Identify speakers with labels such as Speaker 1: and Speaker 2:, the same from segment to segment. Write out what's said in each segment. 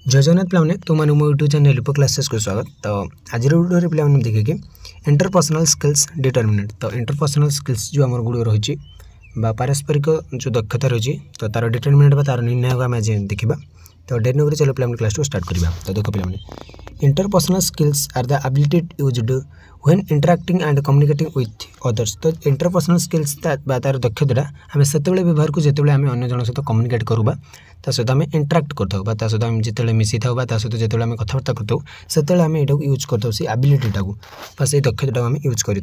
Speaker 1: जय जगन्नाथ पे तुम मो यूट्यूब चैनल लिपो क्लासेस को स्वागत। तो आज वीडियो पे देखिए इंटरपर्सनल स्किल्स डिटरमिनेंट। तो इंटरपर्सनल स्किल्स जो आम गुड़ रही पारस्परिक जो दक्षता रही तो तार डिटरमिनेंट बा तार निर्णय को आम आज देखा। तो डेट नगर चलो पे क्लास को स्टार्ट करवा। तो देख पे interpersonal skills are the ability used when interacting and communicating with others. तो इंटरपर्सनल स्किल्स तार दक्षता आम से व्यवहार को जिते आम अन्य जन सहित कम्युनिकेट करवा सहित आम इंटराक्ट करता सहित आम जिते मिसी था सहित जिते आम कथबार्ता करता से आम यहाँ यूज करता से एबिलिटीटा को से दक्षता आम यूज कर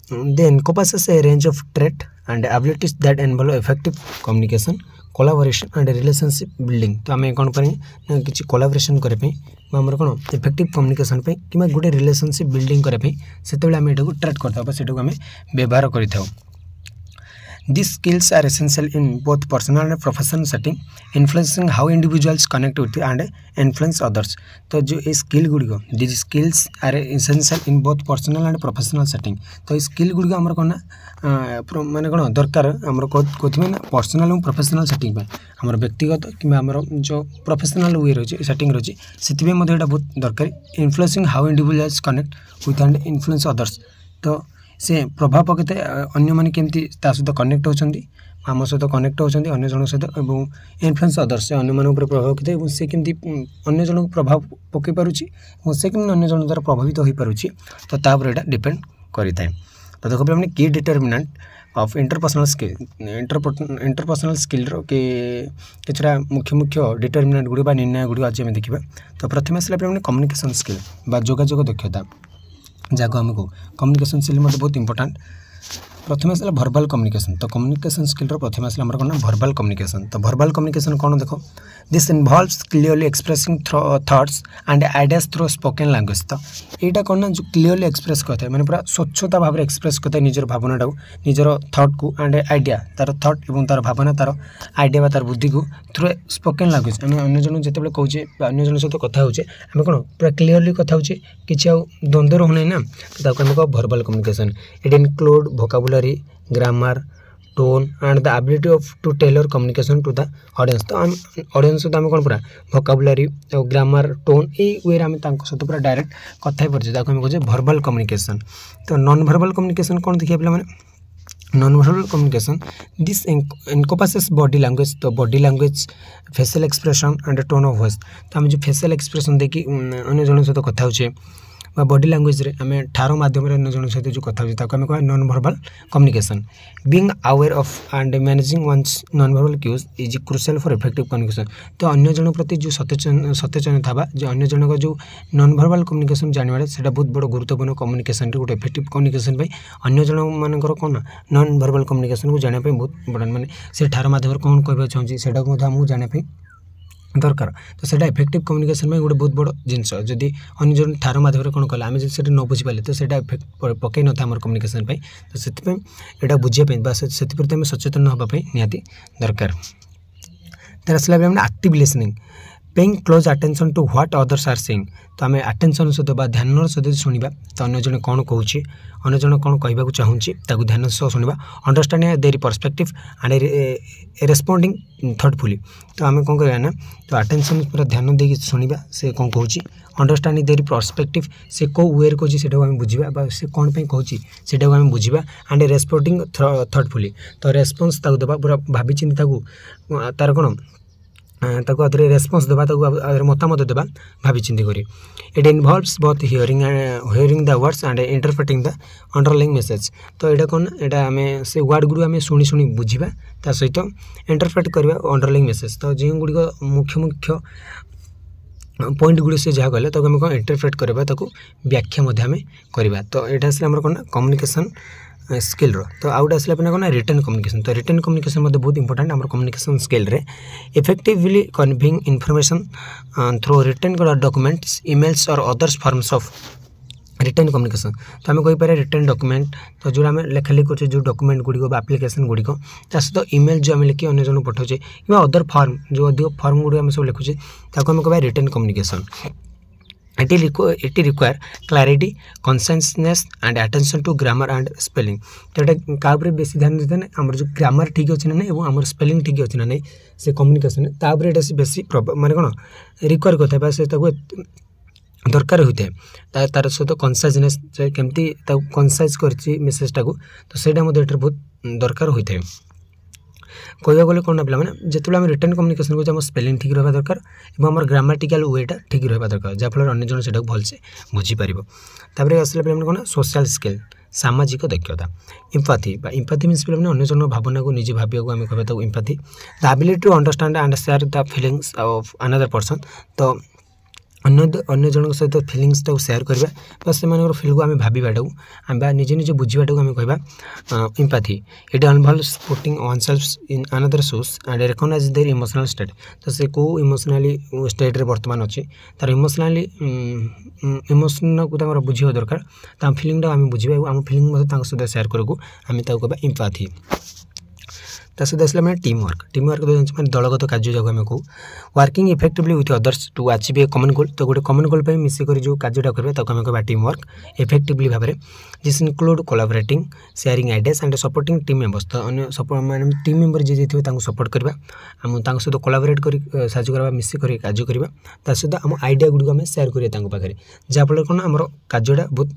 Speaker 1: then encompasses a range of trait and abilities that involve effective communication, collaboration and relationship building। तो आम कौन करें कि कोलाबोरेशन करने आमर कौन इफेक्टिव कम्युनिकेशन कि गोटे रिलेशनशिप बिल्डिंग करने से आम यहाँ ट्रेट करता से आम व्यवहार कर। These skills are essential in both personal and professional setting, influencing how individuals connect with and influence others। तो जो ये skill गुड़िक these skills are essential in both personal and professional setting। तो ये स्किल गुड़िक आमर कौन माने कौन दरकार आमर कौन ना पर्सनल और प्रोफेशनल सेटिंग आमर व्यक्तिगत कि आमर जो प्रोफेशनल वे रही सेटिंग रही से बहुत दरकार influencing how individuals connect with and influence others. तो से प्रभाव पकते अन्य मैंने केमती सहित कनेक्ट होती आम सहित कनेक्ट होती अन्य जन सहित इन्फ्लुएंस अदर्स से अन्य मान प्रभाव पकते से केमती अन्य जन को प्रभाव पकई पारुछि से केमती अन्य जन द्वारा प्रभावित हो पारुछि। तो तापर यहाँ डिपेंड करें। तो देखो पे की determinant of interpersonal skill interpersonal skill किछटा मुख्य मुख्य डिटरमिनेंट गुड़ी निर्णय गुड़ी आज आम देखा। तो प्रथम आसला कम्युनिकेशन स्किल जोगाजोग दक्षता जहाँ आमको कम्युनिकेशन स्किल मतलब बहुत इंपोर्टेंट। प्रथम आसला भर्बाल कम्युनिकेशन। तो कम्युनिकेशन स्किल प्रथम आसला आमर कौन भर्बाल कम्युनिकेशन। तो भर्बाल कम्युनिकेशन कौन देख this involves clearly expressing thoughts and ideas through spoken language. तो यहाँ कौन ना जो क्लियरली एक्सप्रेस करता है मैंने पूरा स्वच्छता भाव में एक्सप्रेस करता है निजर भावनाटा को निजर थॉट को एंड आइडिया तार थॉट और तार भावना तार आइडिया तार बुद्धि को थ्रू स्पोकन लैंग्वेज आम अन्य जन जिते कहे अन्य जन सहित कथा होचे आम कौन पूरा क्लियरली कथा होचे किसी द्वंद्व रोना ना। तो आम कह verbal communication it include vocabulary grammar tone and the ability of to tailor communication to the audience. तो आम ऑडियंस सहित आम कौन पूरा वोकाबुलरी ग्रामर टोन ये आम सहित पूरा डायरेक्ट कथा पड़े आम कहे भर्बाल कम्युनिकेशन। तो नॉन भर्बाल कम्युनिकेशन कौन देखिए पे non verbal communication this encompasses body language. तो body language facial expression and tone of voice. तो आम जो फेशियल एक्सप्रेशन देखिए अन्य जन सहित कथा होचे बॉडी लैंग्वेज रे आम ठार माध्यम अन्य जन सहित जो कथा होता आम कह non verbal communication. Being aware of and managing one's non verbal cues is crucial for effective communication. तो अन्य जन प्रति जो सचेतन था जो अन्य जन जो नॉन वर्बल कम्युनिकेशन जानवा से बहुत बड़ गुरुत्वपूर्ण कम्युनिकेशन गोटे इफेक्टिव कम्युनिकेशन अन्य जन मानकर कौन नॉन वर्बल कम्युनिकेशन को जानापी बहुत बड़ा माने से ठार माध्यम कौन कहना चाहूँगी से आमको जानापी दरकार। तो सेटा इफेक्टिव कम्युनिकेशन में गोटे बहुत बड़ जिनस जदि अन्य जन ठार माध्यम कौन कला आम जो न बुझीपारे तो सेटा इफेक्ट पकई न था आम कम्युनिकेशन। तो से यहाँ बुझापी से प्रति आम सचेतन होगापी निहाती दरकार। तो आसला active listening paying close attention to what others are saying. तो आम अटेंशन सहित ध्यान सहित शुणा तो अन्य जन कौन कहूँ अन्य जन कौन कहूँ चाहूँगी ध्यान सह शुणा understanding their perspective and रेस्पोंडिंग thoughtfully. तो आम कौन करवा ना तो अटेंशन पूरा ध्यान देकी शुणा से कौन कहूँ अंडरस्टैंडिंग देयर पर्सपेक्टिव से कौ वे कौन से बुझा से कौन पे कहूँ से आम बुझा एंड रेस्पोंडिंग थॉटफुली। तो रेस्पन्स देवा पूरा भाभी चिंता तार कौन आदि रेस्पन्स देवा मतामत देवा भावी चिंती करी। It involves both hearing the words and interpreting the underlying message. तो यहाँ कौन यहाँ आम से वर्ड गुड़ी आम शुणी शुणी बुझा ता सहित इंटरप्रेट करवा अंडरलाइंग मेसेज। तो जो गुड़िक मुख्य मुख्य पॉइंट गुड़ी से जहाँ कहले आम कौन इंटरप्रेट करवा व्याख्या करवा। तो यहाँ आसला आम कौन कम्युनिकेशन स्किल रो। तो आउट आसला कौन रिटन कम्युनिकेशन। तो रिटन कम्युनिकेशन बहुत इंपोर्टेंट आम कम्युनिकेशन स्किल रे effectively conveying information through written documents emails और others forms of written communication. तो आम कहीपर रिटन डॉक्यूमेंट तो जो आम लेखा लिख कर जो डॉक्यूमेंट गुड़िक आप्लिकेशन गुड़िक सहित ईमेल जो आम लिखी अन्य जन पठाऊे कि अदर फॉर्म जो अधिक फॉर्म गुड़ी आम सब लिखुचे आम कह written communication. it require clarity, consciousness and attention to grammar and spelling. तो एटा का ऊपर बेसी ध्यान देते हैं हमर जो ग्रामर ठीक अछि ना नहीं एवं हमर स्पेलिंग ठीक अछि ना नहीं से कम्युनिकेशन ता ऊपर एटा बेसी माने कोन रिक्वायर करता है से ताको दरकार होता है तार सहित कनसाइजनेस केमती कनसाइज करछि मेसेजटा को तो सेटा मते एटा बहुत दरकार होता है कहवा गले कौन पे जो आम रिटर्न कम्युनिकेशन को स्पेलिंग ठीक रहा दरकार और आम ग्रामाटिकल वेटा ठीक रहा दरकार जहाँफल अन्य जन से भलसे बुझीपर तापर आसला पे कौन सोशल स्किल सामाजिक दक्षता इम्पाथी इम्पाथी मीन्स पे अन्य जन भावना को निजे भाविया को आम कह empathy the ability to understand and share the feelings of another person तो अन्य जन सहित फिलिंग्सटा शेयर करवा बा से फिल को आम भावाटा निजे निजे बुझाटा आम कह empathy it involves putting oneself in another shoes and recognize their emotional state तो से को इमोशनली स्टेट रे वर्तमान अच्छी तार इमोशनली इमोशन को बुझा दरकार तो फिलिंगटा आम बुझा आम फिलिंग सहित शेयर करूँ आम कह इम्पाथी सहित आसला मैंने टीम वर्क मैंने दलगत कार्य जगह आम कहूँ working effectively with others to achieve a common goal तो गोटे कमन गोल मिसिक जो कार्यटा करवा आम कह टीम वर्क इफेक्टिवली भाव में this include collaborating sharing ideas and supporting team members तो अन्य माने टीम मेंबर जी थे सपोर्ट करवा आम सहित कोलाबोरेट कर साहय करवा मिसिक कार्य करवा सहित आम आइडिया गुड़िक आम शेयर करें पाखे जहाँफल कौन आम कार्यटा बहुत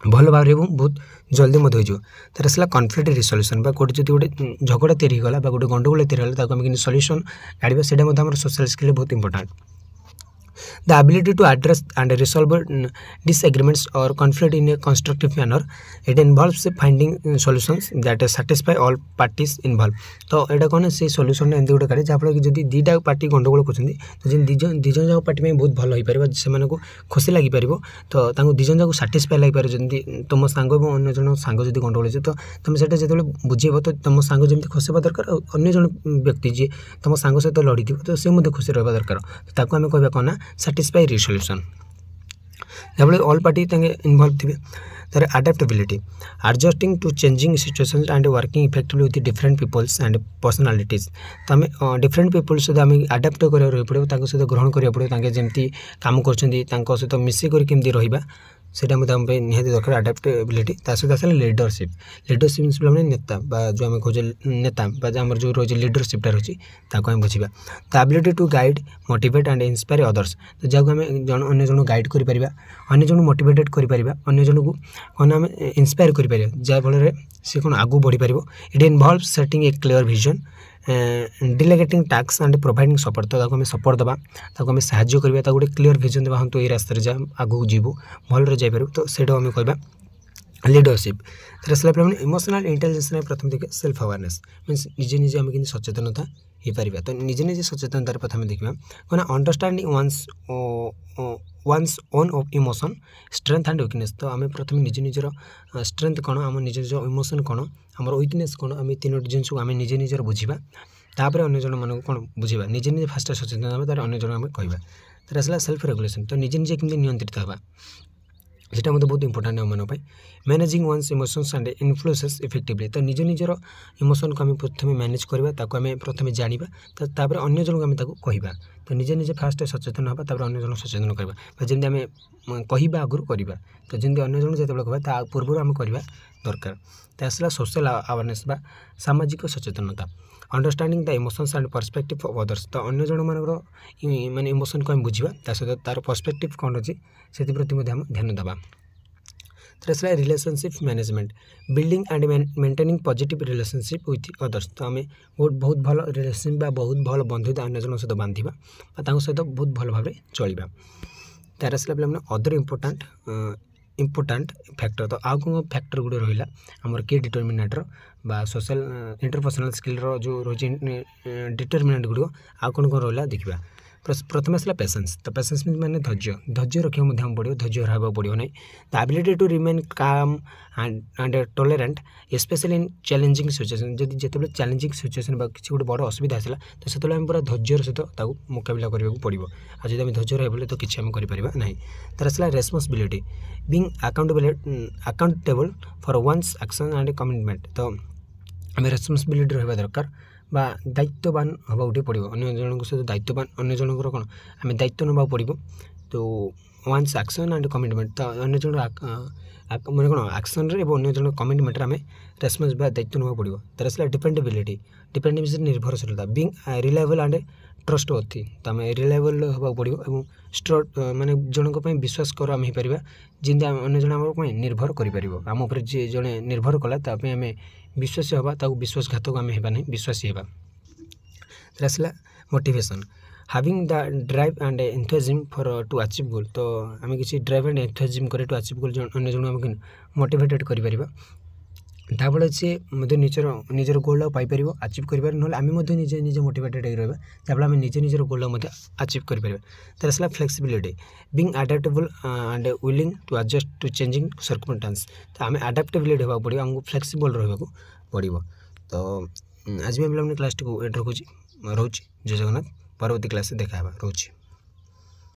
Speaker 1: भल भाव में बहुत जल्दी मत हो तार आसला कन्फ्लिक्ट रिसोल्यूशन गोटे जो गोटे झगड़ा तैयारी गला गोटे गंडगोल तैयारी गला आम सल्यूशन काढ़ा से सोशल स्किल बहुत important the ability to address and resolve disagreements or conflict in a constructive manner it involves finding solutions that satisfy all parties involved तो एटा कौन से सॉल्यूशन एंती गोटे काढ़े जहाँफल कि जब दीटा पार्टी गंडगोल कर तो दिजन जाक पार्टी में बहुत भल हो पार से खुशी लगिपर तो दिजन जाक साटिस्फाई लगिपर जमी तुम सांग और अन्य जन सांग जब गंडगोल हो तो तुम से जो बुझेब तो तुम सांग जमी खुशी होगा दरकार अन्य जन व्यक्ति जी तुम सांग सहित लड़ी तो से खुशी रहा दरकार ताको आम कह कौन satisfy resolution जब ऑल पार्टी इन्वॉल्व थे तार adaptability adjusting to changing situations and working effectively with different peoples and personalities तो आम डिफरेंट पीपल्स सहित आम अडाप्ट करा पड़ो सहित ग्रहण करा पड़ो जमी कम कर सहित मिसिक केमती रहा सेटा निहाती दरकार अडाप्टेबिलिटी सहित आसा लीडरशिप मीन्स पे नेता जो आम कहे नेता आम जो रही लीडरशिपटा रही आम बुझा the ability to guide motivate and inspire others तो जहाँ आम अन्य जन गाइड कर अन्य जन मोटिवेटेड कर अन्य जन को कौन आम इंस्पायर कर जहाँफल सी कौन आगू बढ़ी पार it involve setting a clear vision delegating task and providing support तो आम सपोर्ट देवा आम साहाଯ୍य करवा गोटे क्लीयर विजन देवा हाँ तो ये रास्ते जा आगू जीवु भल्रे जापर तो सेटा आम कह लीडरशिप तर आसला पे इमोशनल इंटेलिजेंस प्रथम देखिए सेल्फ अवेयरनेस मीन्स निजे निजे आम कि सचेतनता हो पार तो निजे निजे सचेतनतार प्रथम देखा कौन understanding one's own emotion strength and weakness तो आम प्रथम निजे निजर स्ट्रेंथ कौन आम निज इमोशन कौन आम वीकनेस कौन आम तीनो जिनस आम निजे निजर बुझा तापर अन्य जन मान कौन बुझा निजे निजे फास्ट सचेतन होगा तार अन्य जन आम कहवा तर आसला सेल्फ रेगुलेशन तो निजे निजे केमती नियंत्रित होगा सेटा मतलब बहुत इंपोर्टेंट है मानी managing one's emotions and influences effectively तो निज निजर इमोशन को आम प्रथम मैनेज करवा आम प्रथम जाना तापर अन्य जन आम कहवा तो निजे निजे फास्ट सचेतन होगा तापर अन्य जन सचेतन करवा जमी आम कहवा आगुरी करवा तो जमी अन्य जन जो कहवा पूर्व आम करवा दरकार तो आसला सोशल अवेयरनेस बा सामाजिक सचेतनता understanding the emotions and perspective of others तो अन्य जन माने इमोशन को आम बुझा सहित तार पर्सपेक्टिव कौन अच्छी से ध्यान देवा तो आसला relationship management building and maintaining positive relationship with others तो आम बहुत भल रिलेशनशिप बहुत भल बंधुता अन्य जन सहित बांधा सहित बहुत भल भाव चलवा तार आसला पे अदर इम्पोर्टाट फैक्टर तो आउ कौन फैक्टर गुड़े रहा आमर की डिटरमिनेटर बा सोशल इंटरपर्सनल स्किल जो रही डिटरमिनेट गुड़ आउ कौन कौन रहा देखा प्रथम आसला पेशेंस तो पेशेंस मीन मैंने धैर्य रखा पड़ो धैर्य रहा पड़ो ना the ability to remain calm and tolerant specially in challenging situation जब जिते चैलेंजिंग सिचुएशन किसी गोटे बड़ असुविधा आसला तो से पूरा धैर्य सहित मुकाबला करने को पड़ो आज जब धैर्य रहा तो किसी आम कर ना तर आसला responsibility being accountable for one's action and commitment तो आम रेस्पॉन्सिबिलिटी रहा दरकार बा दायित्ववान हवा उठे पड़ो अन्य जन सहित दायित्ववान अन्य जनकर कौन आम दायित्व ना पड़ो तो ୱାନ୍ସ ଆକ୍ସନ୍ ଆଣ୍ଡ କମିଟମେଣ୍ଟ ତ ଅନ୍ୟ ଜଣର ମାନେ କ'ଣ ଆକ୍ସନ୍ରେ ଏବଂ ଅନ୍ୟ ଜଣର କମିଟମେଣ୍ଟରେ ଆମେ ରେସ୍ପନ୍ସ ବା ଦାୟିତ୍ୱ ନେବାକୁ ପଡ଼ିବ। ତାର ଆସିଲା ଡିପେଣ୍ଡେବିଲିଟି ନିର୍ଭରଶୀଳତା ବିଙ୍ଗ ରିଲାଏବଲ୍ ଆଣ୍ଡ ଟ୍ରଷ୍ଟ ଅଥି ତ ଆମେ ରିଲାଏବଲ୍ ହେବାକୁ ପଡ଼ିବ ଏବଂ ମାନେ ଜଣଙ୍କ ପାଇଁ ବିଶ୍ୱାସ ଆମେ ହେଇପାରିବା ଯେମିତି ଅନ୍ୟ ଜଣେ ଆମ ପାଇଁ ନିର୍ଭର କରିପାରିବ। ଆମ ଉପରେ ଯିଏ ଜଣେ ନିର୍ଭର କଲା ତା ପାଇଁ ଆମେ ବିଶ୍ୱାସୀ ହେବା, ତାକୁ ବିଶ୍ୱାସଘାତକ ଆମେ ହେବା ନାହିଁ, ବିଶ୍ୱାସୀ ହେବା। ତାର ଆସିଲା motivation having the drive and enthusiasm for to achieve goal ତ ଆମେ କିଛି ଡ୍ରାଇଭ୍ ଆଣ୍ଡ ଏନ୍ଥୁଜିଆଜମ୍ କରି ଟୁ ଆଚିଭ୍ ଗୋଲ୍ ଅନ୍ୟ ଜଣକୁ ଆମେ ମୋଟିଭେଟେଡ଼ କରିପାରିବା। ଯାହାଫଳରେ ସିଏ ମଧ୍ୟ ନିଜର ଗୋଲ୍ଟାକୁ ପାଇପାରିବ, ଆଚିଭ୍ କରିପାରିବ, ନହେଲେ ଆମେ ମଧ୍ୟ ନିଜେ ମୋଟିଭେଟେଡ଼ ହେଇକି ରହିବା, ଯାହାଫଳରେ ଆମେ ନିଜର ଗୋଲ୍ଟାକୁ ମଧ୍ୟ ଆଚିଭ୍ କରିପାରିବା। ତାର ଆସିଲା flexibility being adaptable and willing to adjust to changing circumstances ତ ଆମେ ଆଡାପ୍ଟେବିଲିଟି ହେବାକୁ ପଡ଼ିବ, ଆମକୁ ଫ୍ଲେକ୍ସିବଲ୍ ରହିବାକୁ ପଡ଼ିବ। ତ ଆଜି ବି ପିଲାମାନେ କ୍ଲାସ୍ଟିକୁ ଏଣ୍ଟର ରହୁଛି। ଜୟ ଜଗନ୍ନାଥ। ପରବର୍ତ୍ତୀ କ୍ଲାସ୍ରେ ଦେଖା ହେବା। ରହୁଛି।